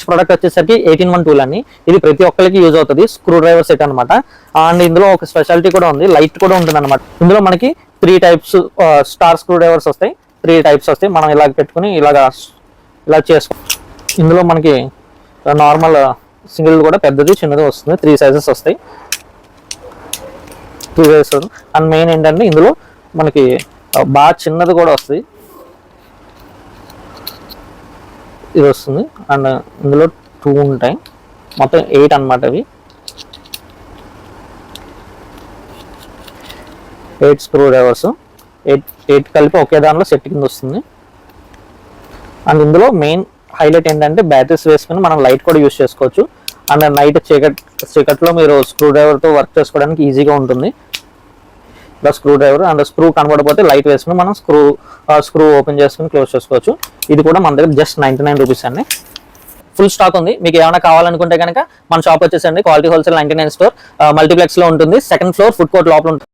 Next product వచ్చేసరికి 18-1 tool అని. ఇది ప్రతి ఒక్కరికి యూజ్ అవుతుంది, స్క్రూ డ్రైవర్ సెట్ అనమాట. అండ్ ఇందులో ఒక స్పెషాలిటీ కూడా ఉంది, లైట్ కూడా ఉంటుంది అనమాట. ఇందులో మనకి 3 టైప్స్ స్టార్ స్క్రూ డ్రైవర్స్ వస్తాయి, 3 టైప్స్ వస్తాయి. మనం ఇలాగ పెట్టుకుని ఇలా చేసుకో. ఇందులో మనకి నార్మల్ సింగిల్ కూడా పెద్దది చిన్నది వస్తుంది, 3 సైజెస్ వస్తాయి, 2 సైజెస్. అండ్ మెయిన్ ఏంటంటే ఇందులో మనకి బాగా చిన్నది కూడా వస్తుంది, ఇది వస్తుంది. అండ్ ఇందులో 2 ఉంటాయి, మొత్తం 8 అనమాట. అవి 8 స్క్రూ డ్రైవర్స్, 8 కలిపి ఒకే దానిలో సెట్ కింద వస్తుంది. అండ్ ఇందులో మెయిన్ హైలైట్ ఏంటంటే బ్యాటరీస్ వేసుకుని మనం లైట్ కూడా యూజ్ చేసుకోవచ్చు. అండ్ నైట్ చీకట్లో మీరు స్క్రూ డ్రైవర్తో వర్క్ చేసుకోవడానికి ఈజీగా ఉంటుంది. ఇలా స్క్రూ డ్రైవర్ అండ్ స్క్రూ కనబడకపోతే లైట్ వేసుకుని మనం స్క్రూ ఓపెన్ చేసుకుని క్లోజ్ చేసుకోవచ్చు. ఇది కూడా మన దగ్గర జస్ట్ 99 రూపీస్ అండి. ఫుల్ స్టాక్ ఉంది. మీకు ఏమైనా కావాలనుకుంటే కనుక మన షాప్ వచ్చేసండి క్వాలిటీ హోల్సేల్ 99 స్టోర్, మల్టీప్లెక్స్ లో ఉంటుంది, 2nd ఫ్లోర్ ఫుడ్ కోర్ట్ లోపల ఉంటుంది.